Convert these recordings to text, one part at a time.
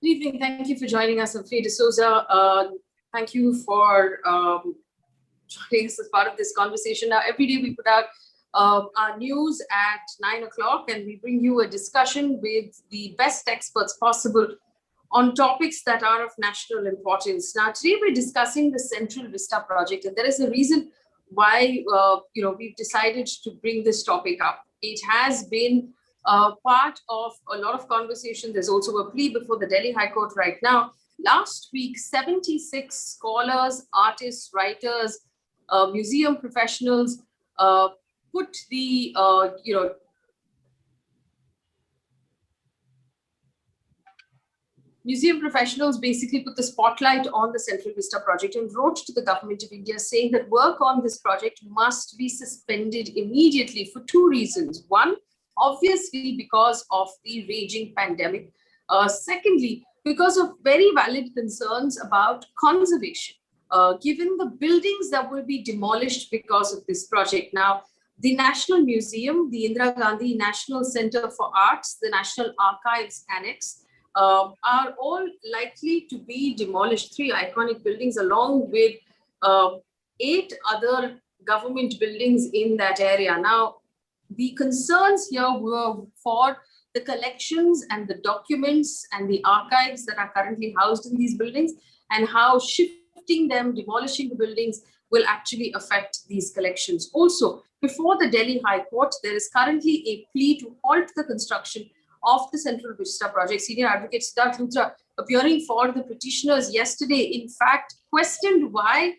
Good evening. Thank you for joining us. I'm Faye D'Souza. Thank you for joining us as part of this conversation. Now, every day we put out our news at 9 o'clock and we bring you a discussion with the best experts possible on topics that are of national importance. Now, today we're discussing the Central Vista project, and there is a reason why we've decided to bring this topic up. It has been part of a lot of conversation. There's also a plea before the Delhi High Court right now. Last week, 76 scholars, artists, writers, museum professionals put the, museum professionals basically put the spotlight on the Central Vista project and wrote to the government of India saying that work on this project must be suspended immediately for two reasons. One, obviously because of the raging pandemic. Secondly, because of very valid concerns about conservation, given the buildings that will be demolished because of this project. Now, the National Museum, the Indira Gandhi National Center for Arts, the National Archives Annex, are all likely to be demolished. Three iconic buildings along with 8 other government buildings in that area. Now, the concerns here were for the collections and the documents and the archives that are currently housed in these buildings, and how shifting them, demolishing the buildings will actually affect these collections. Also, before the Delhi High Court, there is currently a plea to halt the construction of the Central Vista project. Senior Advocate Sidharth Luthra, appearing for the petitioners yesterday, in fact, questioned why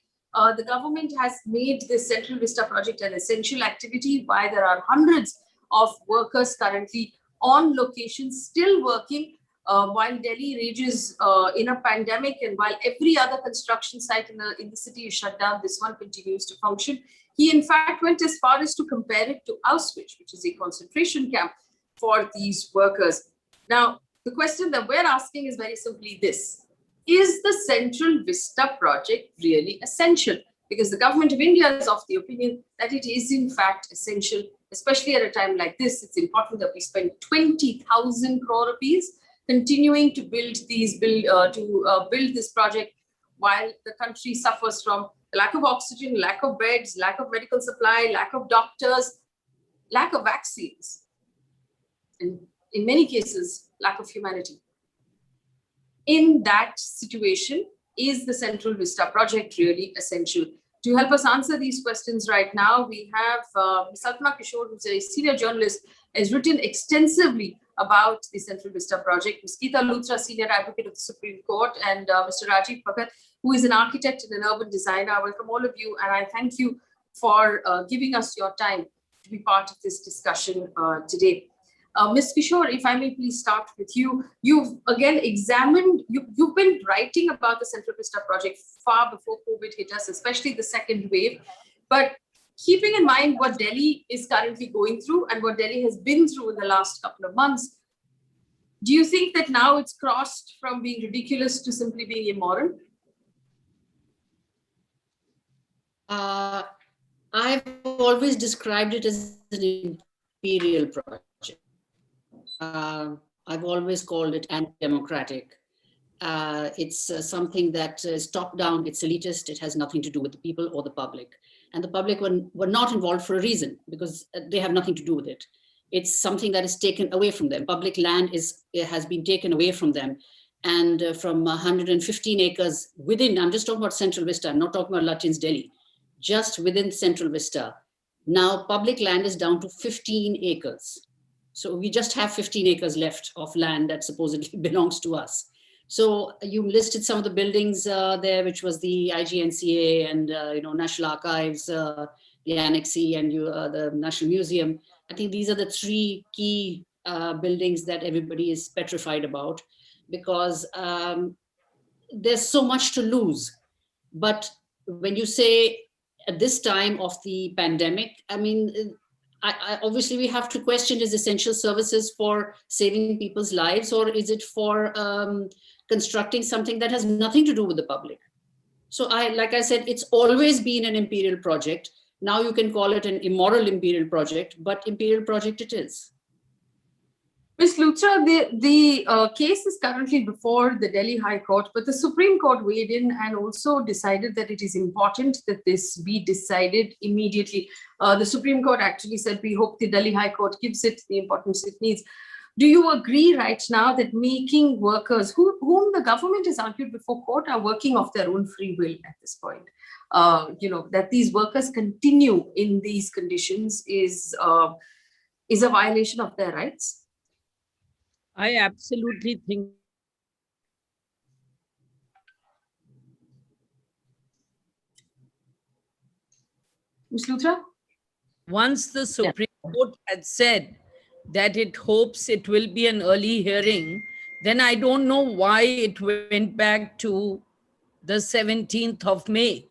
the government has made this Central Vista project an essential activity, why there are hundreds of workers currently on location still working while Delhi rages in a pandemic, and while every other construction site in the city is shut down, this one continues to function. He in fact went as far as to compare it to Auschwitz, which is a concentration camp for these workers. Now, the question that we're asking is very simply this: is the Central Vista project really essential? Because the government of India is of the opinion that it is in fact essential, especially at a time like this. It's important that we spend 20,000 crore rupees continuing to build this project while the country suffers from lack of oxygen, lack of beds, lack of medical supply, lack of doctors, lack of vaccines, and in many cases, lack of humanity. In that situation, is the Central Vista project really essential? To help us answer these questions right now, we have Ms. Salma Kishore, who's a senior journalist, has written extensively about the Central Vista project. Ms. Geeta Luthra, senior advocate of the Supreme Court, and Mr. Rajiv Bhagat, who is an architect and an urban designer. I welcome all of you, and I thank you for giving us your time to be part of this discussion today. Ms. Kishore, if I may please start with you. You've again examined, you've been writing about the Central Vista project far before COVID hit us, especially the second wave. But keeping in mind what Delhi is currently going through and what Delhi has been through in the last couple of months, do you think that now it's crossed from being ridiculous to simply being immoral? I've always described it as an imperial project. I've always called it anti-democratic. It's something that is top-down, it's elitist, it has nothing to do with the people or the public. And the public were not involved for a reason, because they have nothing to do with it. It's something that is taken away from them. Public land has been taken away from them. And from 115 acres within, I'm just talking about Central Vista, I'm not talking about Lutyens Delhi, just within Central Vista. Now public land is down to 15 acres. So we just have 15 acres left of land that supposedly belongs to us. So you listed some of the buildings there, which was the IGNCA and National Archives, the Annex C, and the National Museum. I think these are the 3 key buildings that everybody is petrified about, because there's so much to lose. But when you say at this time of the pandemic, I mean, obviously we have to question, is essential services for saving people's lives, or is it for constructing something that has nothing to do with the public? So like I said, it's always been an imperial project. Now you can call it an immoral imperial project, but imperial project it is. Ms. Luthra, the case is currently before the Delhi High Court, but the Supreme Court weighed in and also decided that it is important that this be decided immediately. The Supreme Court actually said, we hope the Delhi High Court gives it the importance it needs. Do you agree right now that making workers, whom the government has argued before court, are working of their own free will at this point? That these workers continue in these conditions is a violation of their rights? I absolutely think Ms. Luthra? once the Supreme Court had said that it hopes it will be an early hearing, then I don't know why it went back to the 17th of May,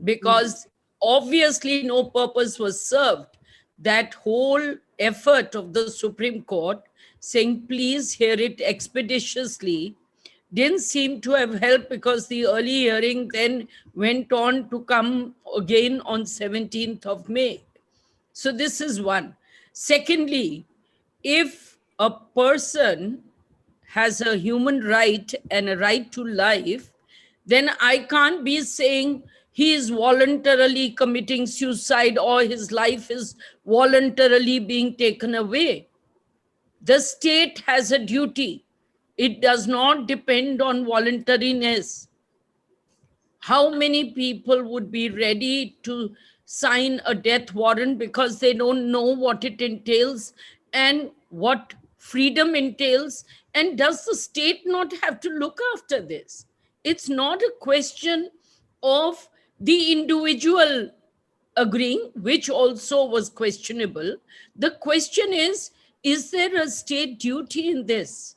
because obviously no purpose was served. That whole effort of the Supreme Court saying, please hear it expeditiously, didn't seem to have helped, because the early hearing then went on to come again on 17th of May. So this is one. Secondly, if a person has a human right and a right to life, then I can't be saying he is voluntarily committing suicide or his life is voluntarily being taken away. The state has a duty. It does not depend on voluntariness. How many people would be ready to sign a death warrant because they don't know what it entails and what freedom entails? And does the state not have to look after this? It's not a question of the individual agreeing, which also was questionable. The question is there a state duty in this?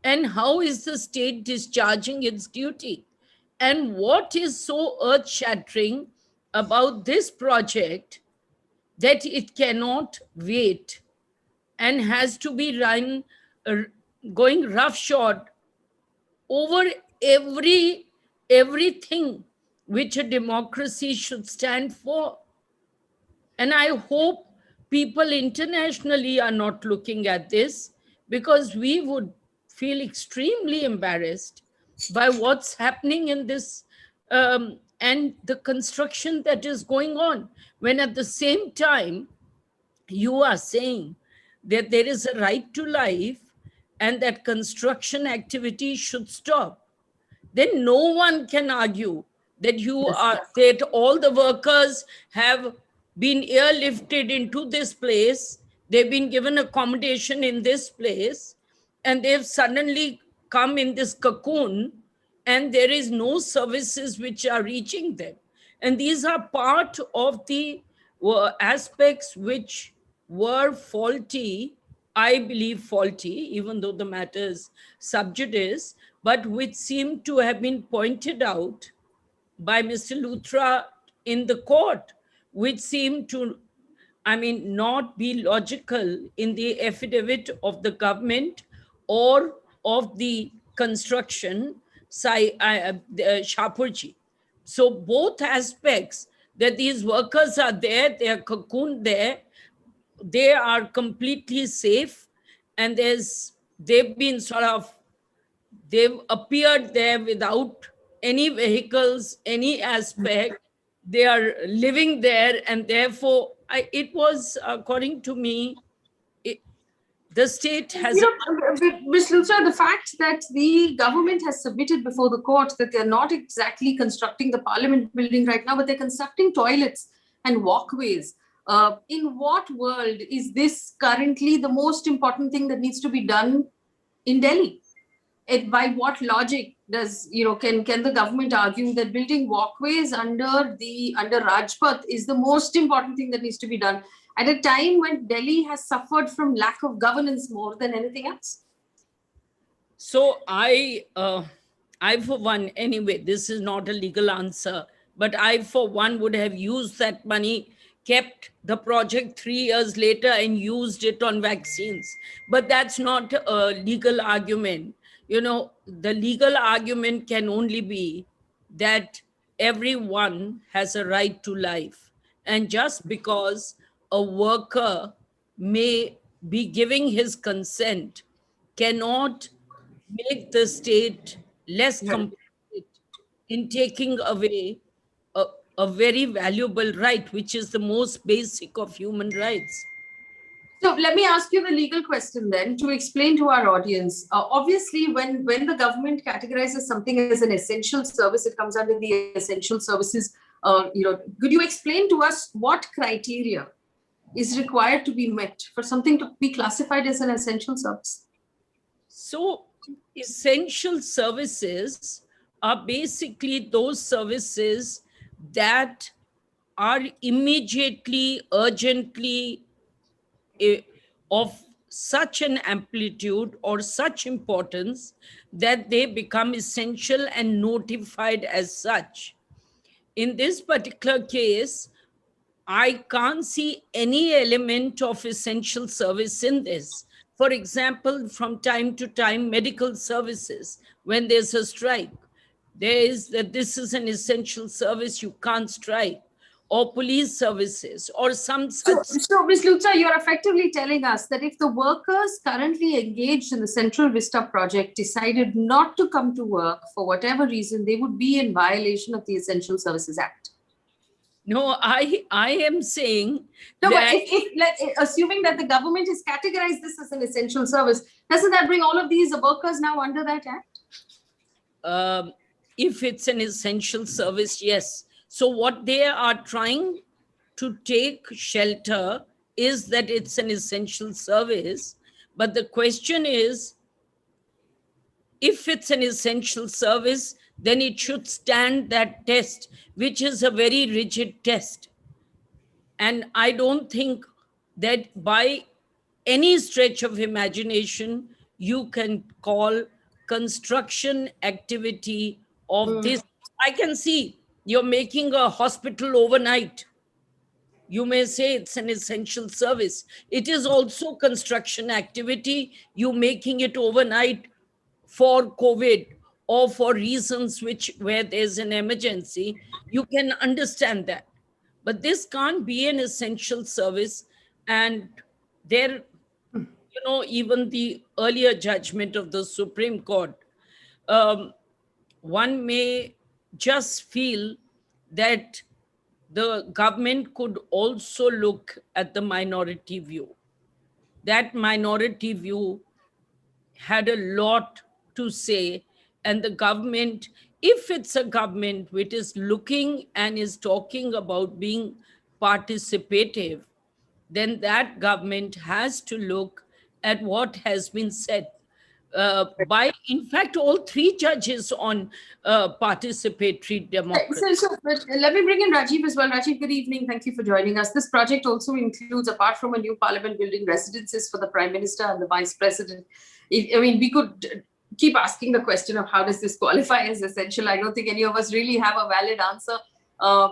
And how is the state discharging its duty? And what is so earth-shattering about this project that it cannot wait and has to be run, going roughshod over everything which a democracy should stand for? And I hope people internationally are not looking at this, because we would feel extremely embarrassed by what's happening in this and the construction that is going on, when at the same time you are saying that there is a right to life and that construction activity should stop. Then no one can argue that that all the workers have been airlifted into this place, they've been given accommodation in this place, and they've suddenly come in this cocoon, and there is no services which are reaching them. And these are part of the aspects which were faulty, I believe faulty, even though the matter is sub judice, but which seem to have been pointed out by Mr. Luthra in the court, which seem to, not be logical in the affidavit of the government or of the construction, Shapoorji. So both aspects, that these workers are there, they are cocooned there, they are completely safe, and they've appeared there without any vehicles, any aspect. They are living there, and therefore, it was, according to me, the state has... Ms. Luthra, the fact that the government has submitted before the court that they're not exactly constructing the Parliament building right now, but they're constructing toilets and walkways. In what world is this currently the most important thing that needs to be done in Delhi? By what logic does, can the government argue that building walkways under Rajpath is the most important thing that needs to be done at a time when Delhi has suffered from lack of governance more than anything else? So I for one, anyway, this is not a legal answer, but I for one would have used that money, kept the project 3 years later and used it on vaccines. But that's not a legal argument. The legal argument can only be that everyone has a right to life. And just because a worker may be giving his consent cannot make the state less complicit in taking away a very valuable right, which is the most basic of human rights. So let me ask you the legal question then to explain to our audience. Obviously, when the government categorizes something as an essential service, it comes under the essential services. Could you explain to us what criteria is required to be met for something to be classified as an essential service? So essential services are basically those services that are immediately, urgently of such an amplitude or such importance that they become essential and notified as such. In this particular case, I can't see any element of essential service in this. For example, from time to time, medical services, when there's a strike, there is that this is an essential service, you can't strike, or police services, or some such. So Ms. Luthra, you're effectively telling us that if the workers currently engaged in the Central Vista project decided not to come to work for whatever reason, they would be in violation of the Essential Services Act. No, I am saying no, that, but assuming that the government has categorized this as an essential service, doesn't that bring all of these workers now under that act? If it's an essential service, yes. So what they are trying to take shelter is that it's an essential service. But the question is, if it's an essential service, then it should stand that test, which is a very rigid test. And I don't think that by any stretch of imagination, you can call construction activity of this. I can see you're making a hospital overnight. You may say it's an essential service. It is also construction activity. You making it overnight for COVID or for reasons where there's an emergency. You can understand that. But this can't be an essential service. And there, even the earlier judgment of the Supreme Court, one may just feel that the government could also look at the minority view. That minority view had a lot to say, and the government, if it's a government which is looking and is talking about being participative, then that government has to look at what has been said by, in fact, all three judges on participatory democracy. So let me bring in Rajiv as well. Rajiv, good evening. Thank you for joining us. This project also includes, apart from a new parliament building, residences for the Prime Minister and the Vice President. We could keep asking the question of how does this qualify as essential? I don't think any of us really have a valid answer.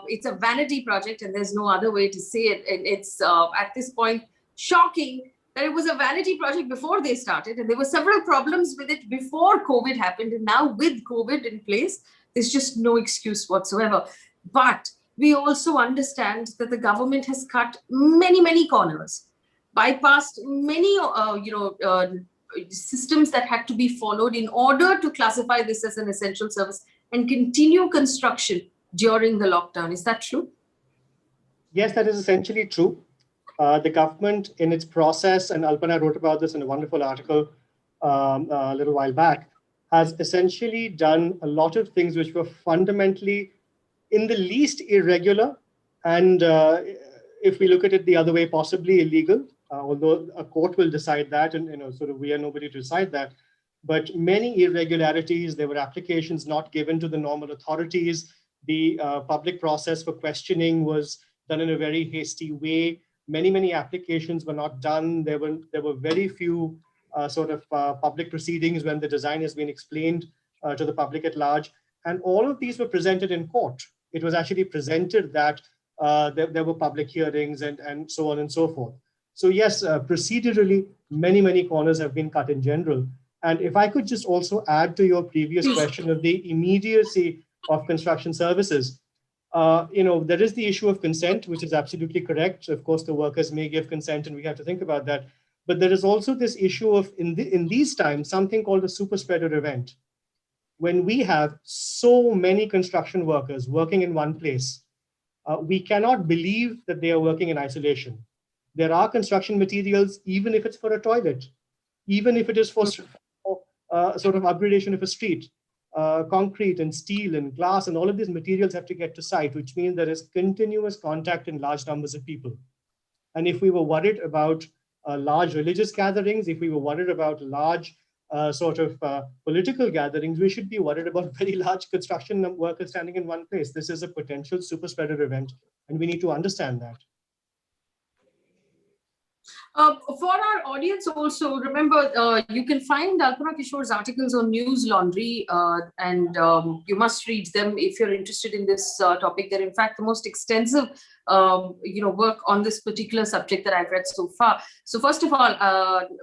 It's a vanity project and there's no other way to say it. And it's at this point shocking that it was a vanity project before they started, and there were several problems with it before COVID happened, and now with COVID in place, there's just no excuse whatsoever. But we also understand that the government has cut many, many corners, bypassed many systems that had to be followed in order to classify this as an essential service and continue construction during the lockdown. Is that true? Yes, that is essentially true. The government in its process, and Alpana wrote about this in a wonderful article a little while back, has essentially done a lot of things which were fundamentally in the least irregular, and if we look at it the other way, possibly illegal, although a court will decide that, and we are nobody to decide that. But many irregularities, there were applications not given to the normal authorities. The public process for questioning was done in a very hasty way. Many applications were not done. There were very few public proceedings when the design has been explained to the public at large. And all of these were presented in court. It was actually presented that there were public hearings and so on and so forth. So yes, procedurally, many corners have been cut in general. And if I could just also add to your previous question of the immediacy of construction services, there is the issue of consent, which is absolutely correct. Of course, the workers may give consent and we have to think about that. But there is also this issue of, in these times, something called a super spreader event. When we have so many construction workers working in one place, we cannot believe that they are working in isolation. There are construction materials, even if it's for a toilet, even if it is for sort of upgradation of a street, concrete and steel and glass and all of these materials have to get to site, which means there is continuous contact in large numbers of people. And if we were worried about large religious gatherings, if we were worried about large political gatherings, we should be worried about very large construction workers standing in one place. This is a potential super spreader event, and we need to understand that. For our audience also, remember, you can find Alpana Kishor's articles on News Laundry, and you must read them if you're interested in this topic. They're in fact the most extensive work on this particular subject that I've read so far. So first of all,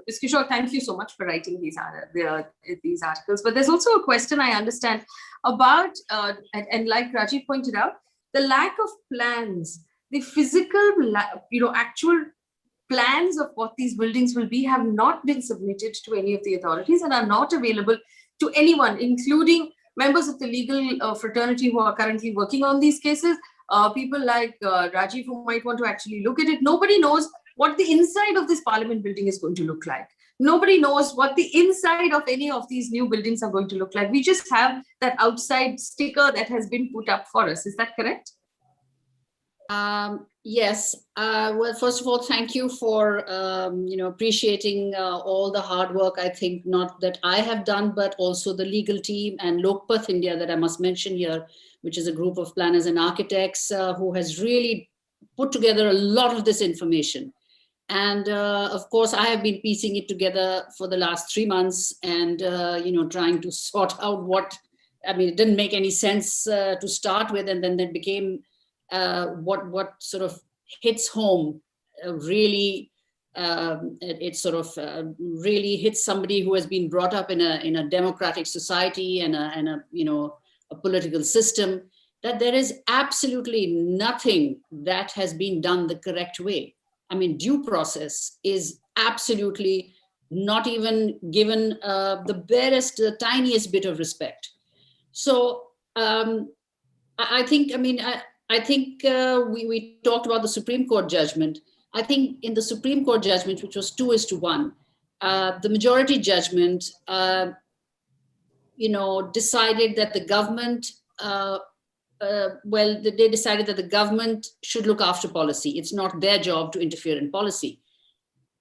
Ms. Kishor, thank you so much for writing these articles. But there's also a question I understand about, and like Rajiv pointed out, the lack of plans, the physical, actual plans of what these buildings will be have not been submitted to any of the authorities and are not available to anyone, including members of the legal fraternity who are currently working on these cases, people like Rajiv who might want to actually look at it. Nobody knows what the inside of this parliament building is going to look like. Nobody knows what the inside of any of these new buildings are going to look like. We just have that outside sticker that has been put up for us. Is that correct? Yes. Well, first of all, thank you for appreciating all the hard work. I think not that I have done, but also the legal team and Lokpath India that I must mention here, which is a group of planners and architects who has really put together a lot of this information. And of course, I have been piecing it together for the last 3 months and trying to sort out it didn't make any sense to start with, and then it became what sort of hits home really. It sort of really hits somebody who has been brought up in a democratic society and a political system, that there is absolutely nothing that has been done the correct way. I mean, due process is absolutely not even given the barest, tiniest bit of respect. So I think we talked about the Supreme Court judgment. I think in the Supreme Court judgment, which was 2:1, the majority judgment, decided that the government, they decided that the government should look after policy. It's not their job to interfere in policy.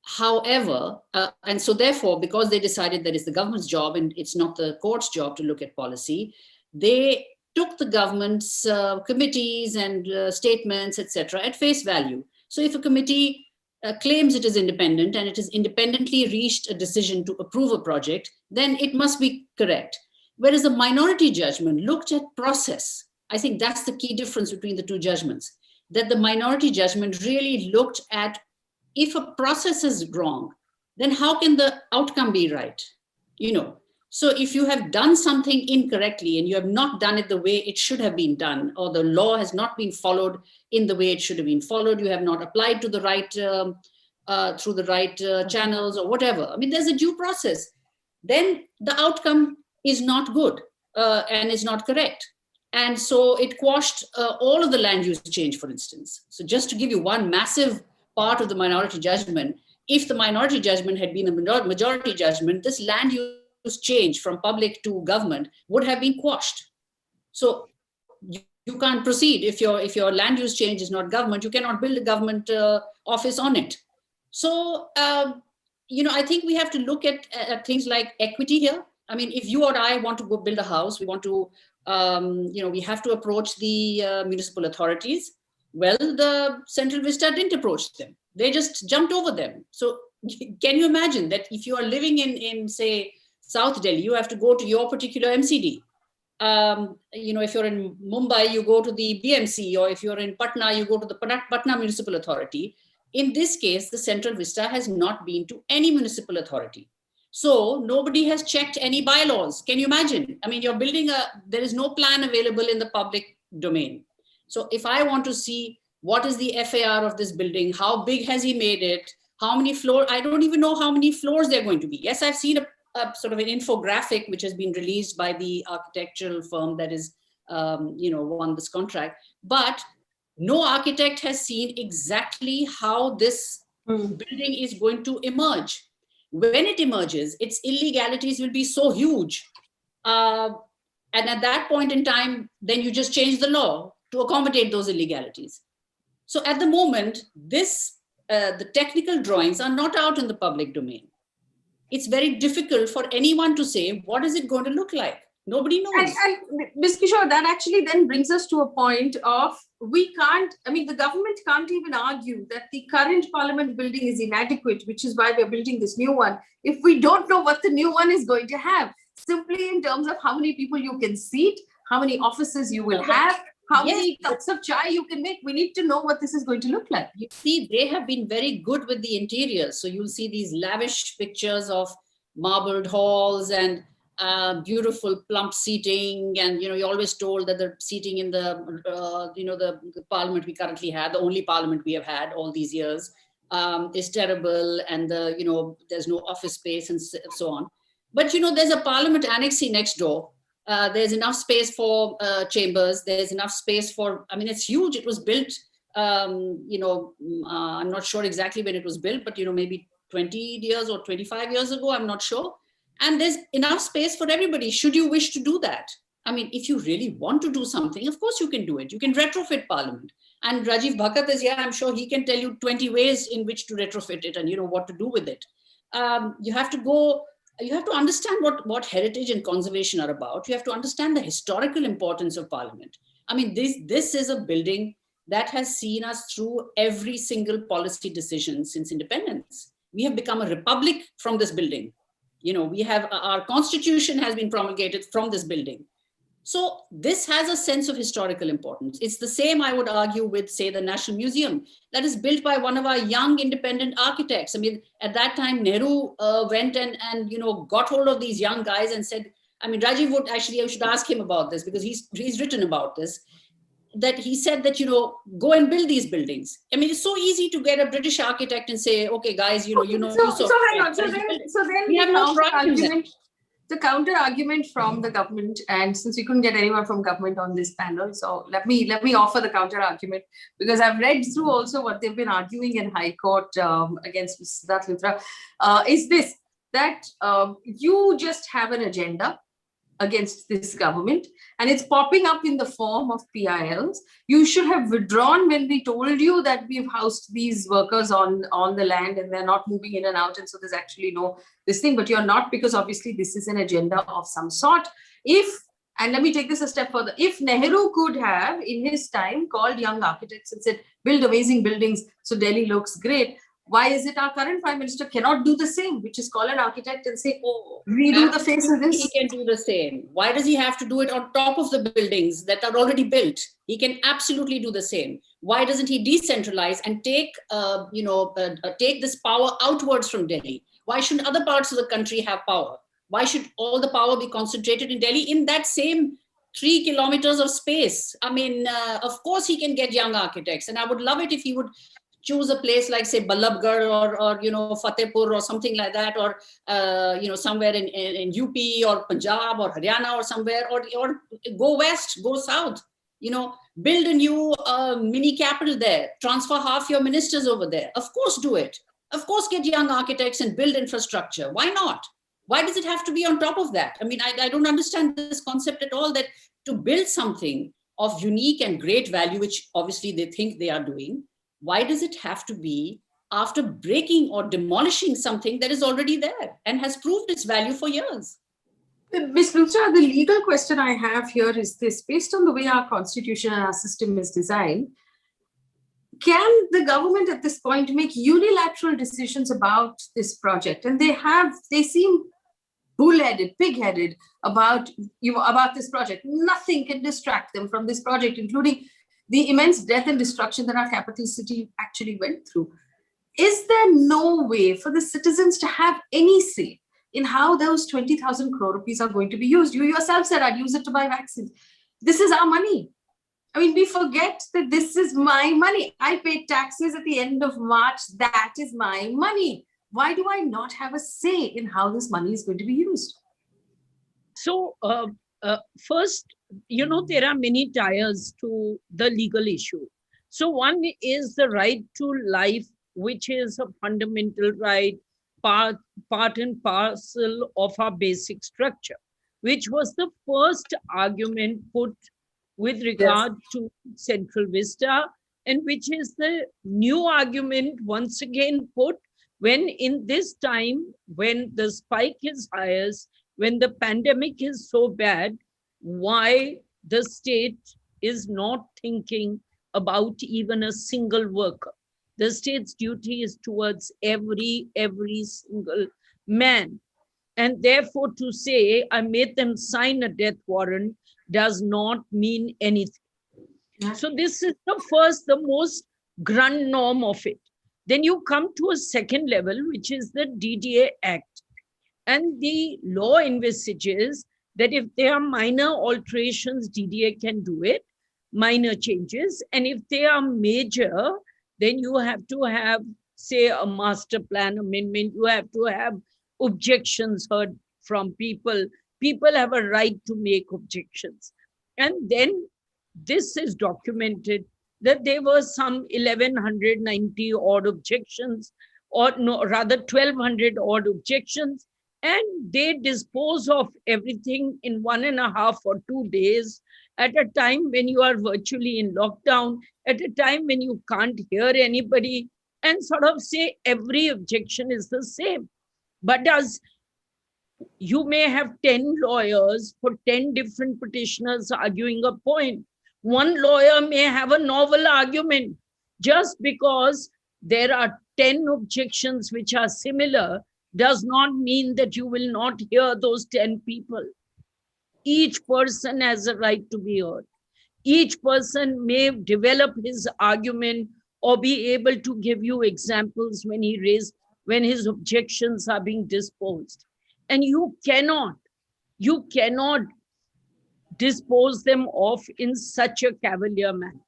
However, and so therefore, because they decided that it's the government's job and it's not the court's job to look at policy, they took the government's committees and statements, etc., at face value. So if a committee claims it is independent and it has independently reached a decision to approve a project, then it must be correct. Whereas the minority judgment looked at process. I think that's the key difference between the two judgments, that the minority judgment really looked at, if a process is wrong, then how can the outcome be right? So if you have done something incorrectly and you have not done it the way it should have been done, or the law has not been followed in the way it should have been followed, you have not applied to the right, through the right channels or whatever. I mean, there's a due process. Then the outcome is not good and is not correct. And so it quashed all of the land use change, for instance. So just to give you one massive part of the minority judgment, if the minority judgment had been a majority judgment, this land use change from public to government would have been quashed. So you can't proceed if your land use change is not government. You cannot build a government office on it. So I think we have to look at things like equity here. I mean, if you or I want to go build a house, we want to we have to approach the municipal authorities. Well, the Central Vista didn't approach them. They just jumped over them. So can you imagine that if you are living in say, South Delhi, you have to go to your particular MCD. If you're in Mumbai, you go to the BMC, or if you're in Patna, you go to the Patna Municipal Authority. In this case, the Central Vista has not been to any municipal authority. So nobody has checked any bylaws. Can you imagine? I mean, you're building there is no plan available in the public domain. So if I want to see what is the FAR of this building, how big has he made it, How many floors? I don't even know how many floors they're going to be. Yes, I've seen a sort of an infographic which has been released by the architectural firm that is, won this contract. But no architect has seen exactly how this building is going to emerge. When it emerges, its illegalities will be so huge. And at that point in time, then you just change the law to accommodate those illegalities. So at the moment, the technical drawings are not out in the public domain. It's very difficult for anyone to say, what is it going to look like? Nobody knows. And Ms. Kishore, that actually then brings us to a point of the government can't even argue that the current parliament building is inadequate, which is why we're building this new one, if we don't know what the new one is going to have, simply in terms of how many people you can seat, how many offices you will have, how many cups of chai you can make. We need to know what this is going to look like. You see, they have been very good with the interiors. So you'll see these lavish pictures of marbled halls and beautiful plump seating. And, you're always told that the seating in the parliament we currently have, the only parliament we have had all these years, is terrible. And, there's no office space and so on. But, there's a parliament annexee next door. There's enough space for chambers. There's enough space for, it's huge. It was built, I'm not sure exactly when it was built, but, maybe 20 years or 25 years ago, I'm not sure. And there's enough space for everybody, should you wish to do that. If you really want to do something, of course you can do it. You can retrofit Parliament. And Rajiv Bhagat is here. I'm sure he can tell you 20 ways in which to retrofit it and, what to do with it. You have to understand what heritage and conservation are about. You have to understand the historical importance of Parliament. This is a building that has seen us through every single policy decision since independence. We have become a republic from this building. Our constitution has been promulgated from this building. So this has a sense of historical importance. It's the same, I would argue, with, say, the National Museum that is built by one of our young independent architects. At that time, Nehru went and got hold of these young guys and said, Rajiv would actually, I should ask him about this because he's written about this, that he said that, go and build these buildings. It's so easy to get a British architect and say, okay, guys, So then we have no argument. The counter argument from the government, and since we couldn't get anyone from government on this panel, so let me offer the counter argument, because I've read through also what they've been arguing in High Court against Sidharth Luthra, is this, that you just have an agenda against this government and it's popping up in the form of PILs. You should have withdrawn when we told you that we've housed these workers on the land and they're not moving in and out, and so there's actually no this thing, but you're not, because obviously this is an agenda of some sort. And let me take this a step further, if Nehru could have in his time called young architects and said, build amazing buildings so Delhi looks great, why is it our current Prime Minister cannot do the same, which is call an architect and say, redo the face of this? He can do the same. Why does he have to do it on top of the buildings that are already built? He can absolutely do the same. Why doesn't he decentralize and take this power outwards from Delhi? Why shouldn't other parts of the country have power? Why should all the power be concentrated in Delhi in that same 3 kilometers of space? Of course he can get young architects, and I would love it if he would choose a place like, say, Ballabgarh or Fatehpur or something like that, or somewhere in UP or Punjab or Haryana or somewhere, or go west, go south, build a new mini capital there, transfer half your ministers over there. Of course, do it. Of course, get young architects and build infrastructure. Why not? Why does it have to be on top of that? I don't understand this concept at all, that to build something of unique and great value, which obviously they think they are doing, why does it have to be after breaking or demolishing something that is already there and has proved its value for years? Ms. Luthra, the legal question I have here is this: based on the way our constitution and our system is designed, can the government at this point make unilateral decisions about this project? And they seem bull-headed, pig-headed about this project. Nothing can distract them from this project, including the immense death and destruction that our capital city actually went through. Is there no way for the citizens to have any say in how those 20,000 crore rupees are going to be used? You yourself said, I'd use it to buy vaccines. This is our money. I mean, we forget that this is my money. I paid taxes at the end of March. That is my money. Why do I not have a say in how this money is going to be used? So first, there are many tiers to the legal issue. So one is the right to life, which is a fundamental right, part and parcel of our basic structure, which was the first argument put with regard to Central Vista, and which is the new argument once again put when in this time, when the spike is highest, when the pandemic is so bad, why the state is not thinking about even a single worker. The state's duty is towards every single man. And therefore to say, I made them sign a death warrant does not mean anything. So this is the most grand norm of it. Then you come to a second level, which is the DDA Act. And the law envisages that if there are minor alterations, DDA can do it, minor changes. And if they are major, then you have to have, say, a master plan amendment. You have to have objections heard from people. People have a right to make objections. And then this is documented that there were some 1,190 odd objections, or no, rather 1,200 odd objections. And they dispose of everything in 1.5 or 2 days at a time when you are virtually in lockdown, at a time when you can't hear anybody, and sort of say every objection is the same. But as you may have 10 lawyers for 10 different petitioners arguing a point. One lawyer may have a novel argument. Just because there are 10 objections which are similar does not mean that you will not hear those 10 people. Each person has a right to be heard. Each person may develop his argument or be able to give you examples when his objections are being disposed. And you cannot dispose them off in such a cavalier manner.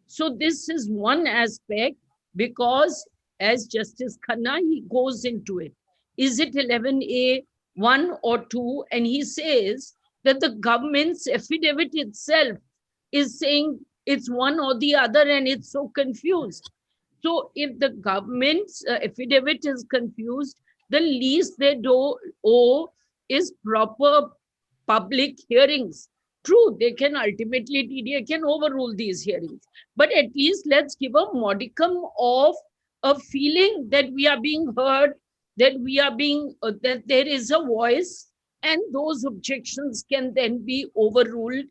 So this is one aspect, because as Justice Khanna, he goes into it. Is it 11A, 1 or 2? And he says that the government's affidavit itself is saying it's one or the other, and it's so confused. So if the government's affidavit is confused, the least they owe is proper public hearings. True, they can ultimately, DDA can overrule these hearings, but at least let's give a modicum of a feeling that we are being heard, that that there is a voice, and those objections can then be overruled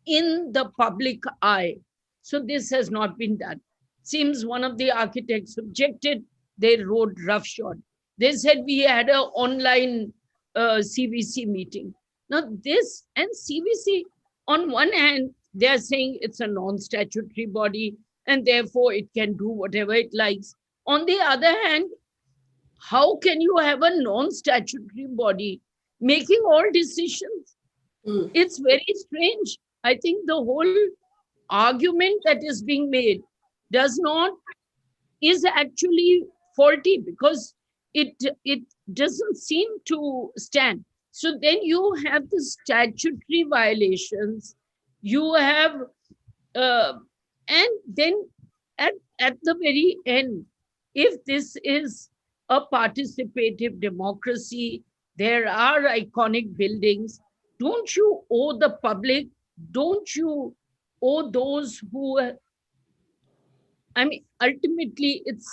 in the public eye. So this has not been done. Seems one of the architects objected, they wrote roughshod. They said we had an online CVC meeting. Now this and CVC, on one hand, they are saying it's a non-statutory body and therefore it can do whatever it likes. On the other hand, how can you have a non-statutory body making all decisions? It's very strange. I think the whole argument that is being made is actually faulty, because it doesn't seem to stand. So then you have the statutory violations, you have, and then at the very end, if this is a participative democracy, there are iconic buildings, don't you owe the public, don't you owe those who, ultimately it's...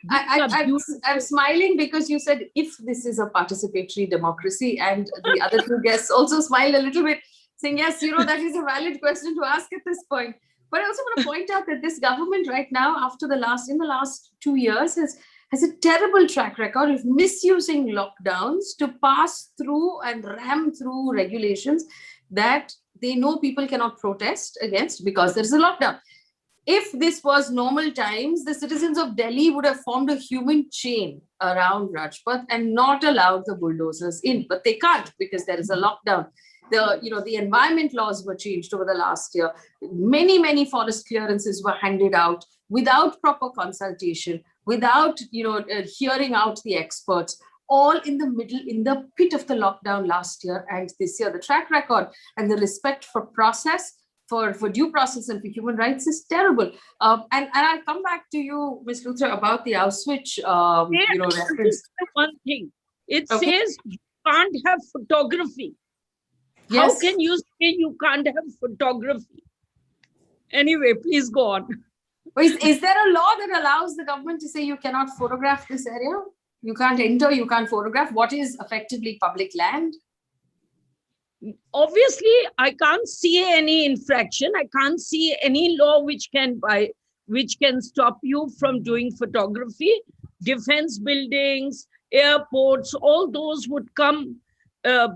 I'm smiling because you said, if this is a participatory democracy, and the other two guests also smiled a little bit, saying, yes, that is a valid question to ask at this point. But I also want to point out that this government right now, in the last 2 years, has a terrible track record of misusing lockdowns to pass through and ram through regulations that they know people cannot protest against because there is a lockdown. If this was normal times, the citizens of Delhi would have formed a human chain around Rajpath and not allowed the bulldozers in, but they can't because there is a lockdown. The environment laws were changed over the last year. Many forest clearances were handed out without proper consultation, without hearing out the experts, all in the pit of the lockdown last year and this year. The track record and the respect for process, for due process and for human rights is terrible. And I'll come back to you, Ms. Luthra, about the Auschwitz reference. One thing, it Okay. says you can't have photography. Yes. How can you say you can't have photography? Anyway, please go on. Is there a law that allows the government to say you cannot photograph this area? You can't enter, you can't photograph what is effectively public land? Obviously, I can't see any infraction. I can't see any law which can stop you from doing photography. Defense buildings, airports, all those would come.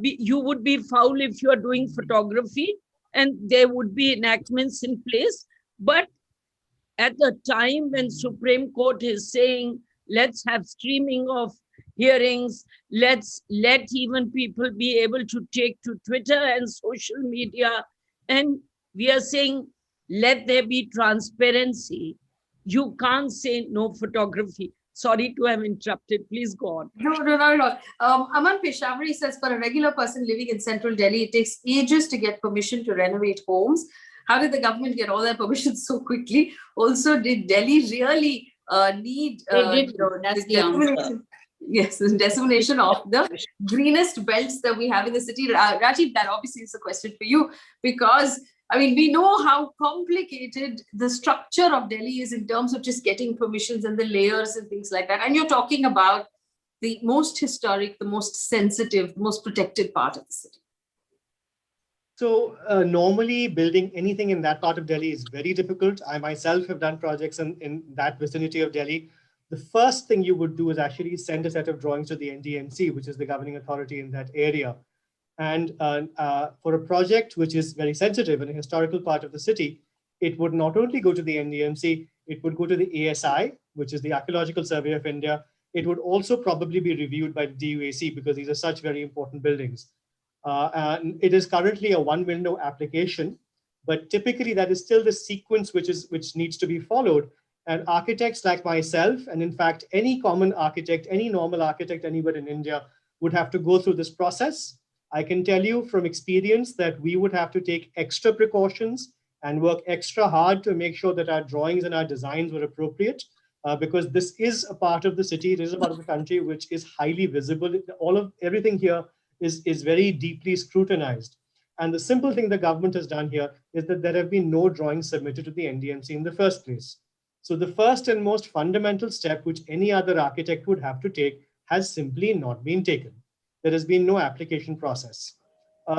You would be foul if you are doing photography, and there would be enactments in place. But at the time when Supreme Court is saying, let's have streaming of hearings, let's let even people be able to take to Twitter and social media, and we are saying, let there be transparency. You can't say no photography. Sorry to have interrupted. Please go on. No, not at all. Aman Peshawari says, for a regular person living in central Delhi, it takes ages to get permission to renovate homes. How did the government get all their permissions so quickly? Also, did Delhi really need that's the answer. Yes, the dissemination of the greenest belts that we have in the city? Rajiv, that obviously is a question for you, because we know how complicated the structure of Delhi is in terms of just getting permissions and the layers and things like that. And you're talking about the most historic, the most sensitive, the most protected part of the city. So normally building anything in that part of Delhi is very difficult. I myself have done projects in that vicinity of Delhi. The first thing you would do is actually send a set of drawings to the NDMC, which is the governing authority in that area. And for a project which is very sensitive in a historical part of the city, it would not only go to the NDMC, it would go to the ASI, which is the Archaeological Survey of India. It would also probably be reviewed by the DUAC because these are such very important buildings. And it is currently a one-window application, but typically that is still the sequence which needs to be followed. And architects like myself, and in fact, any common architect, any normal architect anywhere in India would have to go through this process. I can tell you from experience that we would have to take extra precautions and work extra hard to make sure that our drawings and our designs were appropriate, because this is a part of the city, it is a part of the country which is highly visible. Everything here is very deeply scrutinized. And the simple thing the government has done here is that there have been no drawings submitted to the NDMC in the first place. So the first and most fundamental step which any other architect would have to take has simply not been taken. There has been no application process.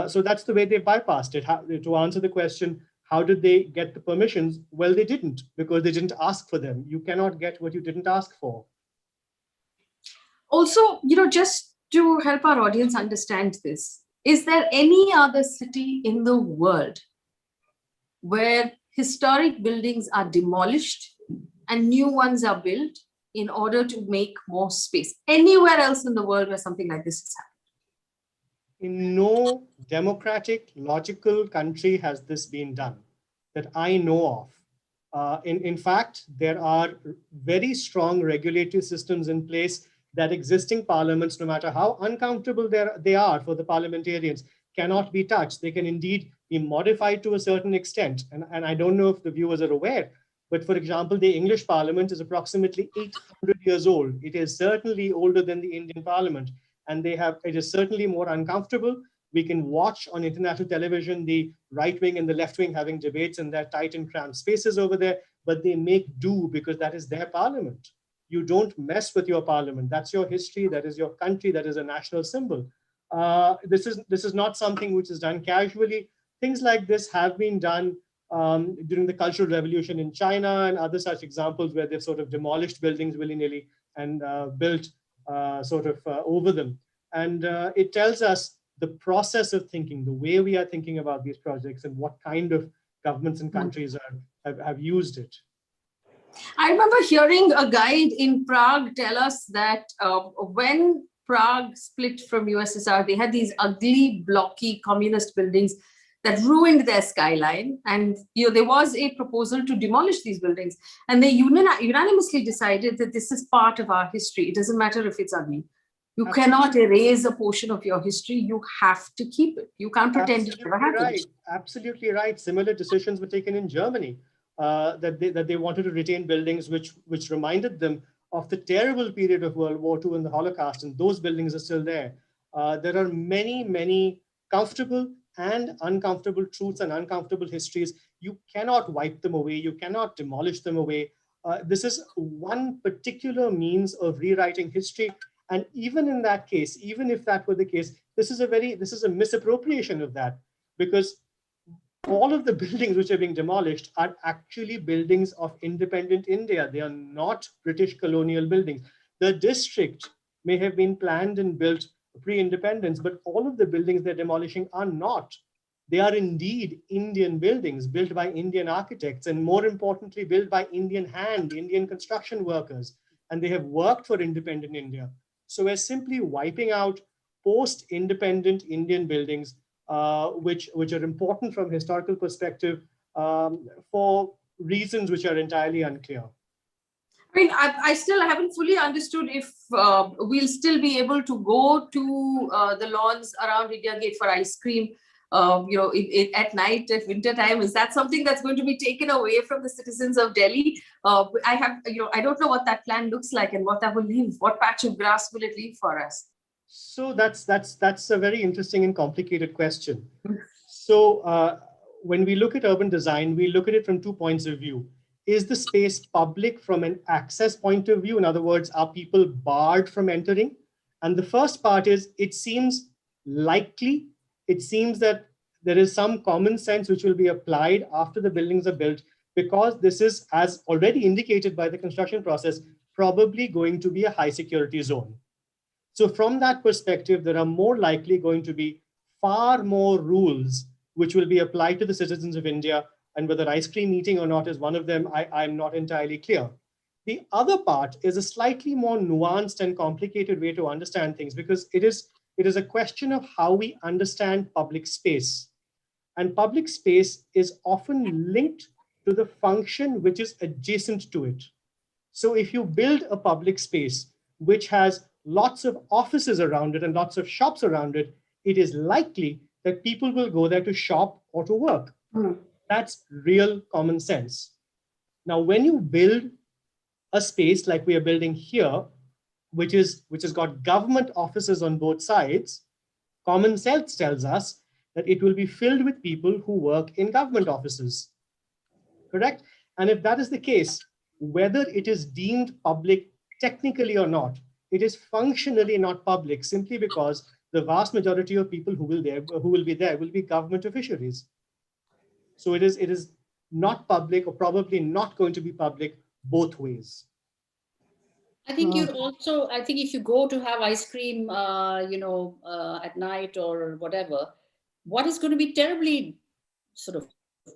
So that's the way they bypassed it. To answer the question, how did they get the permissions? Well, they didn't, because they didn't ask for them. You cannot get what you didn't ask for. Also, just to help our audience understand this, is there any other city in the world where historic buildings are demolished and new ones are built in order to make more space? Anywhere else in the world where something like this has happened? In no democratic, logical country has this been done that I know of. In fact, there are very strong regulatory systems in place that existing parliaments, no matter how uncomfortable they are for the parliamentarians, cannot be touched. They can indeed be modified to a certain extent. And I don't know if the viewers are aware, but for example, the English parliament is approximately 800 years old. It is certainly older than the Indian parliament. And it is certainly more uncomfortable. We can watch on international television the right wing and the left wing having debates in their tight and cramped spaces over there, but they make do because that is their parliament. You don't mess with your parliament. That's your history. That is your country. That is a national symbol. This is not something which is done casually. Things like this have been done during the Cultural Revolution in China and other such examples where they've sort of demolished buildings willy-nilly and built over them. And it tells us the process of thinking, the way we are thinking about these projects and what kind of governments and countries have used it. I remember hearing a guide in Prague tell us that when Prague split from USSR, they had these ugly, blocky communist buildings that ruined their skyline. And there was a proposal to demolish these buildings. And they unanimously decided that this is part of our history. It doesn't matter if it's ugly. You cannot erase a portion of your history. You have to keep it. You can't pretend it never happened. Right. Absolutely right. Similar decisions were taken in Germany that they wanted to retain buildings which reminded them of the terrible period of World War II and the Holocaust, and those buildings are still there. There are many, many comfortable and uncomfortable truths and uncomfortable histories. You cannot wipe them away. You cannot demolish them away. This is one particular means of rewriting history. And even in that case, even if that were the case, this is a misappropriation of that, because all of the buildings which are being demolished are actually buildings of independent India. They are not British colonial buildings. The district may have been planned and built pre-independence, but all of the buildings they're demolishing are not. They are indeed Indian buildings built by Indian architects, and more importantly, built by Indian Indian construction workers, and they have worked for independent India. So we're simply wiping out post-independent Indian buildings, which are important from historical perspective for reasons which are entirely unclear. I mean, I still haven't fully understood if we'll still be able to go to the lawns around India Gate for ice cream, at night, at winter time. Is that something that's going to be taken away from the citizens of Delhi? I don't know what that plan looks like and what that will leave. What patch of grass will it leave for us? So that's a very interesting and complicated question. So when we look at urban design, we look at it from 2 points of view. Is the space public from an access point of view? In other words, are people barred from entering? And the first part is, it seems likely, it seems that there is some common sense which will be applied after the buildings are built, because this is, as already indicated by the construction process, probably going to be a high security zone. So from that perspective, there are more likely going to be far more rules which will be applied to the citizens of India, and whether ice cream eating or not is one of them, I'm not entirely clear. The other part is a slightly more nuanced and complicated way to understand things, because it is a question of how we understand public space. And public space is often linked to the function which is adjacent to it. So if you build a public space which has lots of offices around it and lots of shops around it, it is likely that people will go there to shop or to work. That's real common sense. Now, when you build a space like we are building here, which has got government offices on both sides, common sense tells us that it will be filled with people who work in government offices, correct? And if that is the case, whether it is deemed public technically or not, it is functionally not public, simply because the vast majority of people who will be there will be government officiaries. So it is not public, or probably not going to be public both ways. I think if you go to have ice cream, at night or whatever, what is going to be terribly sort of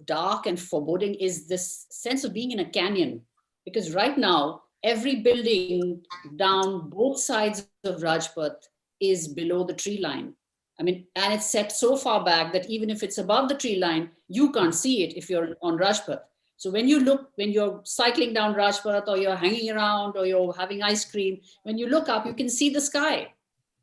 dark and foreboding is this sense of being in a canyon. Because right now, every building down both sides of Rajpath is below the tree line. I mean, and it's set so far back that even if it's above the tree line, you can't see it if you're on Rajpath. So when you're cycling down Rajpath, or you're hanging around, or you're having ice cream, when you look up, you can see the sky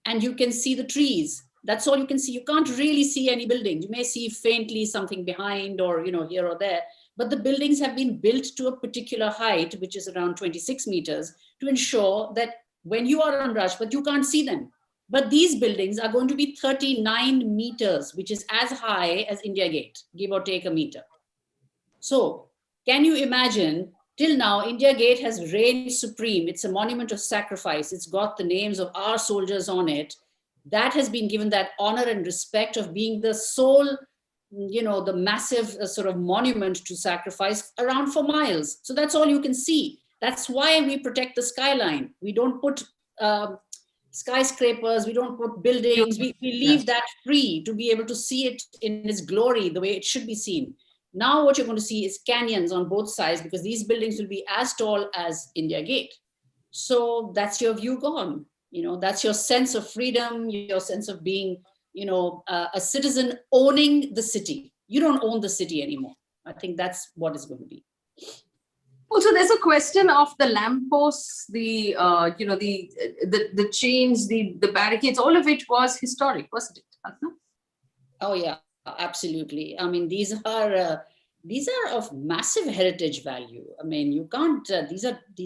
and you can see the trees. That's all you can see. You can't really see any buildings. You may see faintly something behind, or here or there, but the buildings have been built to a particular height, which is around 26 meters, to ensure that when you are on Rajpath, you can't see them. But these buildings are going to be 39 meters, which is as high as India Gate, give or take a meter. So can you imagine, till now, India Gate has reigned supreme. It's a monument of sacrifice. It's got the names of our soldiers on it. That has been given that honor and respect of being the sole, the massive sort of monument to sacrifice around for miles. So that's all you can see. That's why we protect the skyline. We don't put skyscrapers, we don't put buildings, we leave that free to be able to see it in its glory, the way it should be seen. Now what you're going to see is canyons on both sides, because these buildings will be as tall as India Gate. So that's your view gone. That's your sense of freedom, your sense of being, a citizen owning the city. You don't own the city anymore. I think that's what it's going to be. Also, there's a question of the lampposts, the chains, the barricades. All of it was historic, wasn't it? Oh yeah, absolutely. I mean, these are of massive heritage value. I mean, you can't. These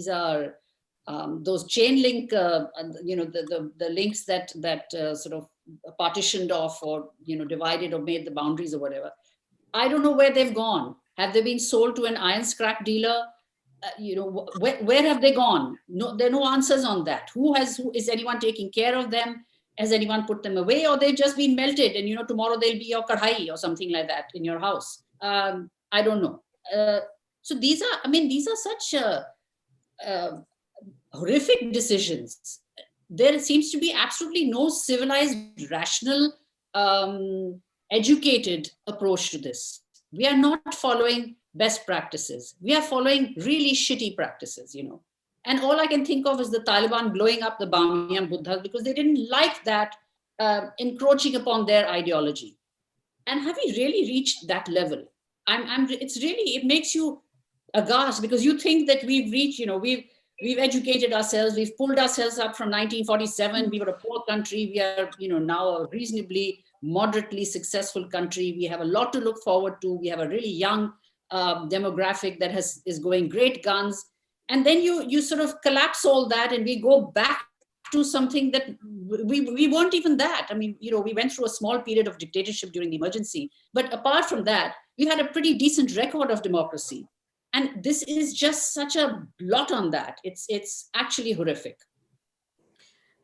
are those chain link. The links that sort of partitioned off or divided or made the boundaries or whatever. I don't know where they've gone. Have they been sold to an iron scrap dealer? Where have they gone? No, there are no answers on that. Who is anyone taking care of them? Has anyone put them away, or they've just been melted and tomorrow they'll be your kadhai or something like that in your house? I don't know. So these are such horrific decisions. There seems to be absolutely no civilized, rational, educated approach to this. We are not following best practices. We are following really shitty practices, And all I can think of is the Taliban blowing up the Bamiyan Buddhas because they didn't like that encroaching upon their ideology. And have we really reached that level? It makes you aghast, because you think that we've reached, we've educated ourselves, we've pulled ourselves up from 1947. We were a poor country. We are, now a reasonably moderately successful country. We have a lot to look forward to. We have a really young demographic that is going great guns. And then you sort of collapse all that and we go back to something that we weren't even that. I mean, we went through a small period of dictatorship during the emergency. But apart from that, we had a pretty decent record of democracy. And this is just such a blot on that. It's actually horrific.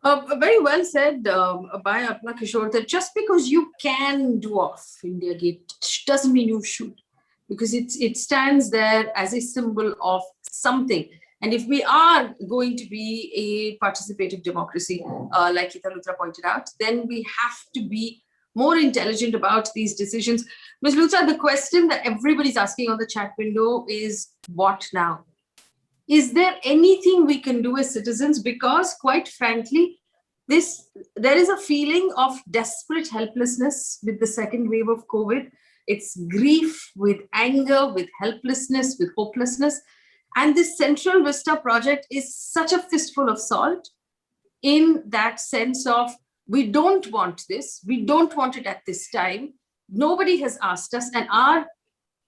Very well said by Apna Kishore, that just because you can do off India Gate doesn't mean you should, because it stands there as a symbol of something. And if we are going to be a participative democracy, like Sidharth Luthra pointed out, then we have to be more intelligent about these decisions. Ms. Luthra, the question that everybody's asking on the chat window is, what now? Is there anything we can do as citizens? Because quite frankly, there is a feeling of desperate helplessness with the second wave of COVID. It's grief with anger, with helplessness, with hopelessness. And this Central Vista project is such a fistful of salt in that sense of, we don't want this. We don't want it at this time. Nobody has asked us, and our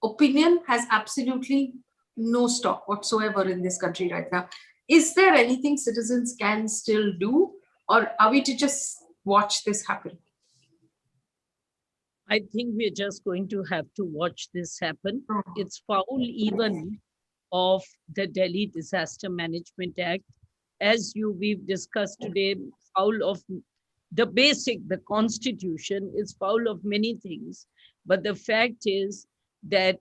opinion has absolutely no stock whatsoever in this country right now. Is there anything citizens can still do, or are we to just watch this happen? I think we're just going to have to watch this happen. It's foul even of the Delhi Disaster Management Act. As we've discussed today, foul of the Constitution is foul of many things. But the fact is that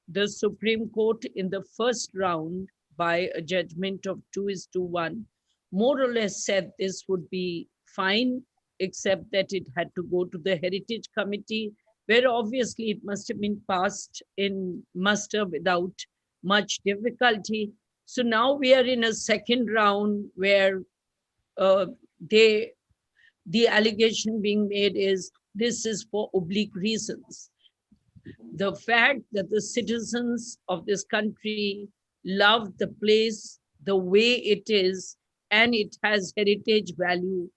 the Supreme Court in the first round, by a judgment of 2:1, more or less said this would be fine, except that it had to go to the Heritage Committee, where obviously it must have been passed in muster without much difficulty. So now we are in a second round where the allegation being made is this is for oblique reasons. The fact that the citizens of this country love the place the way it is, and it has heritage value,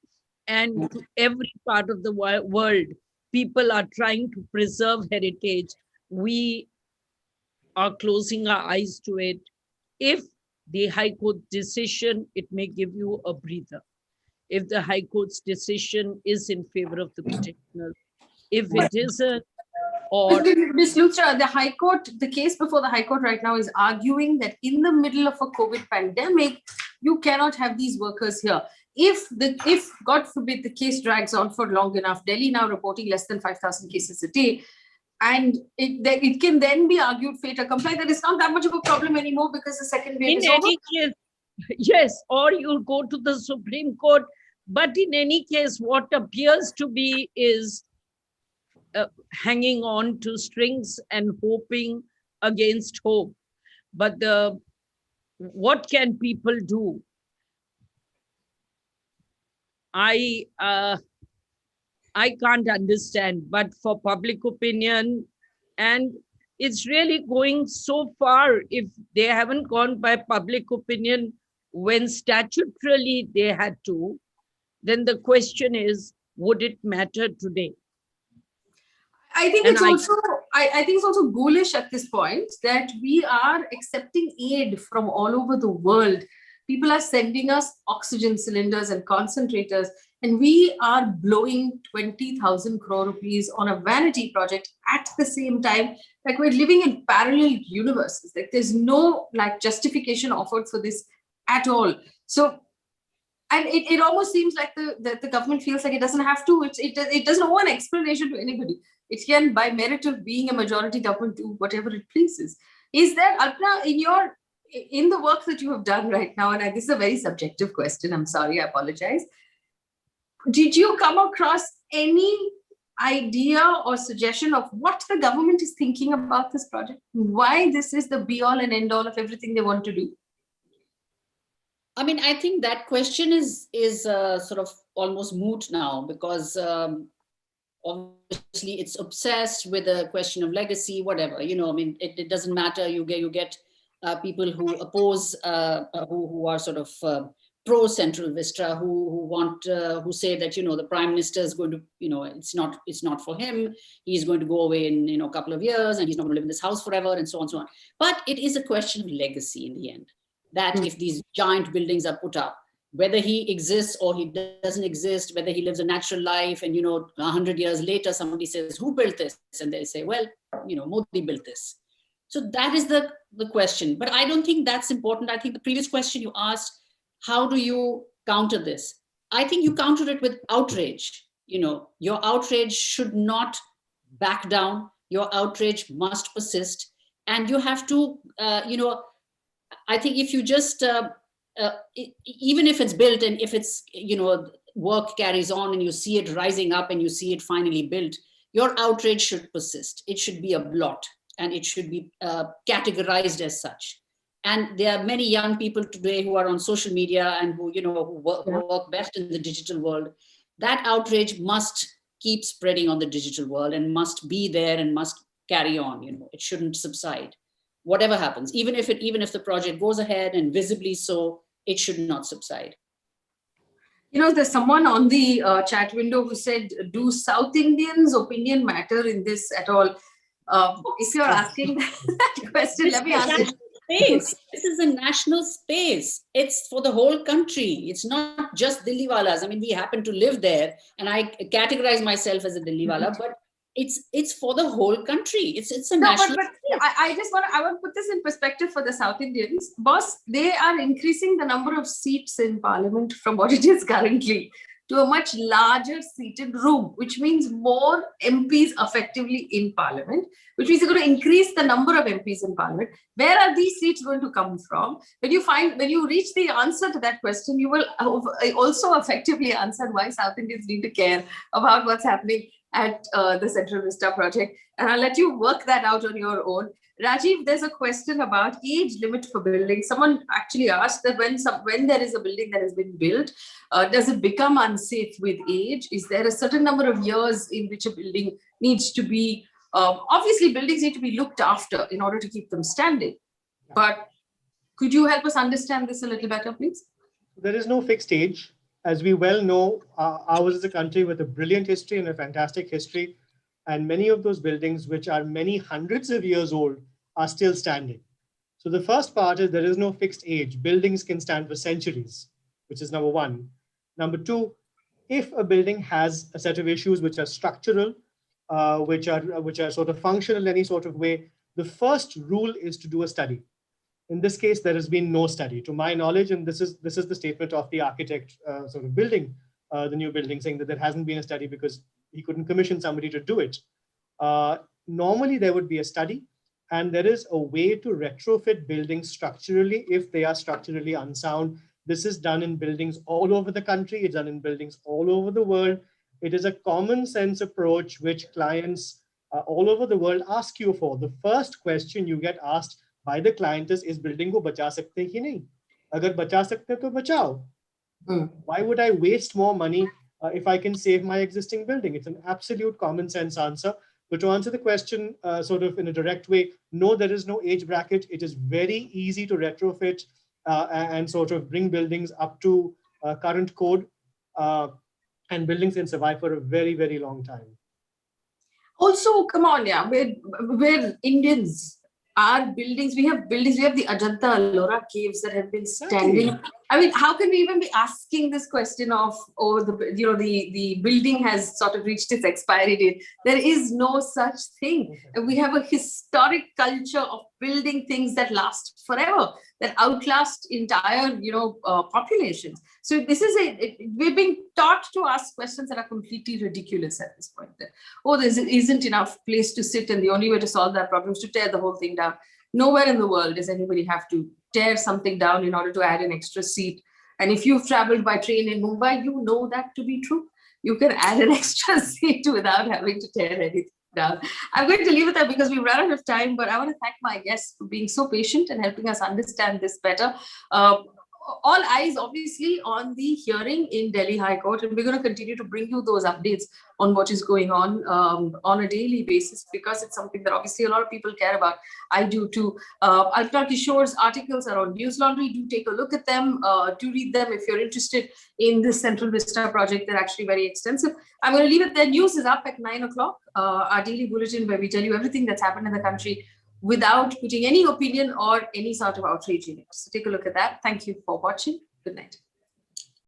and to every part of the world, people are trying to preserve heritage. We are closing our eyes to it. If the High Court decision, it may give you a breather. If the High Court's decision is in favor of the petitioner, if it isn't, or... Ms. Luthra, the High Court, the case before the High Court right now is arguing that in the middle of a COVID pandemic, you cannot have these workers here. If God forbid the case drags on for long enough, Delhi now reporting less than 5,000 cases a day, and it can then be argued fait accompli that it's not that much of a problem anymore because the second wave is over. Case, yes, or you'll go to the Supreme Court. But in any case, what appears to be is hanging on to strings and hoping against hope. But what can people do? I can't understand, but for public opinion, and it's really going so far, if they haven't gone by public opinion when statutorily they had to, then the question is, would it matter today? I think it's also, I think it's also ghoulish at this point that we are accepting aid from all over the world. People are sending us oxygen cylinders and concentrators, and we are blowing 20,000 crore rupees on a vanity project at the same time. Like, we're living in parallel universes. Like, there's no like justification offered for this at all. So, and it almost seems like the government feels like it doesn't have to. It doesn't owe an explanation to anybody. It can, by merit of being a majority government, do whatever it pleases. Is there, Alpna, in the work that you have done right now, and this is a very subjective question, I'm sorry, I apologize. Did you come across any idea or suggestion of what the government is thinking about this project? Why this is the be all and end all of everything they want to do? I mean, I think that question is sort of almost moot now, because obviously it's obsessed with the question of legacy, whatever, you know. I mean, it doesn't matter. You get people who oppose, who are sort of pro Central Vista, who say that, you know, the Prime Minister is going to, you know, it's not for him. He's going to go away in, you know, a couple of years, and he's not going to live in this house forever, and so on and so on. But it is a question of legacy in the end. That if these giant buildings are put up, whether he exists or he doesn't exist, whether he lives a natural life, and, you know, 100 years later, somebody says, who built this? And they say, well, you know, Modi built this. So that is the question. But I don't think that's important. I think the previous question you asked, how do you counter this? I think you counter it with outrage. You know, your outrage should not back down. Your outrage must persist. And you have to, you know, I think if you just, even if it's built, and if it's, you know, work carries on and you see it rising up and you see it finally built, your outrage should persist. It should be a blot, and it should be categorized as such. And there are many young people today who are on social media and who, you know, who work best in the digital world. That outrage must keep spreading on the digital world and must be there and must carry on. You know, it shouldn't subside. Whatever happens, even if the project goes ahead, and visibly so, it should not subside. You know, there's someone on the chat window who said, do South Indians' opinion matter in this at all? If you're asking that question, let me answer. Space. This is a national space. It's for the whole country. It's not just Dilliwalas. I mean, we happen to live there, and I categorize myself as a Dilliwala, but it's for the whole country. It's a national. But I want to put this in perspective for the South Indians. Boss, they are increasing the number of seats in Parliament from what it is currently to a much larger seated room, which means more MPs effectively in Parliament, which means they're going to increase the number of MPs in Parliament. Where are these seats going to come from? When you reach the answer to that question, you will also effectively answer why South Indians need to care about what's happening at the Central Vista project. And I'll let you work that out on your own. Rajiv, there's a question about age limit for building. Someone actually asked that when there is a building that has been built, does it become unsafe with age? Is there a certain number of years in which a building needs to be, obviously buildings need to be looked after in order to keep them standing. But could you help us understand this a little better, please? There is no fixed age. As we well know, ours is a country with a brilliant history and a fantastic history. And many of those buildings, which are many hundreds of years old, are still standing. So the first part is there is no fixed age. Buildings can stand for centuries, which is number one. Number two, if a building has a set of issues which are structural, which are sort of functional in any sort of way, the first rule is to do a study. In this case, there has been no study, to my knowledge, and this is the statement of the architect sort of building the new building, saying that there hasn't been a study because he couldn't commission somebody to do it. Normally, there would be a study, and there is a way to retrofit buildings structurally if they are structurally unsound. This is done in buildings all over the country. It's done in buildings all over the world. It is a common sense approach which clients all over the world ask you for. The first question you get asked by the client is building ko bacha sakte ki nahi? Agar bacha sakte to bachao. Why would I waste more money if I can save my existing building? It's an absolute common sense answer. But to answer the question sort of in a direct way, no, there is no age bracket. It is very easy to retrofit and sort of bring buildings up to current code, and buildings can survive for a very, very long time. Also, come on, yeah, we're Indians. Our buildings, we have the Ajanta Ellora caves that have been standing. I mean, how can we even be asking this question of, oh, the building has sort of reached its expiry date? There is no such thing. We have a historic culture of building things that last forever, that outlast entire, populations. So this is we're being taught to ask questions that are completely ridiculous at this point. That, oh, there isn't enough place to sit, and the only way to solve that problem is to tear the whole thing down. Nowhere in the world does anybody have to tear something down in order to add an extra seat. And if you've traveled by train in Mumbai, you know that to be true. You can add an extra seat without having to tear anything down. I'm going to leave it there because we've run out of time, but I want to thank my guests for being so patient and helping us understand this better. All eyes obviously on the hearing in Delhi High Court, and we're going to continue to bring you those updates on what is going on a daily basis, because it's something that obviously a lot of people care about. I do too. Alpna Kishore's articles are on News Laundry. Do take a look at them. Do read them if you're interested in this Central Vista project. They're actually very extensive. I'm going to leave it there. News is up at 9 o'clock. Our daily bulletin where we tell you everything that's happened in the country without putting any opinion or any sort of outrage in it. So take a look at that. Thank you for watching. Good night.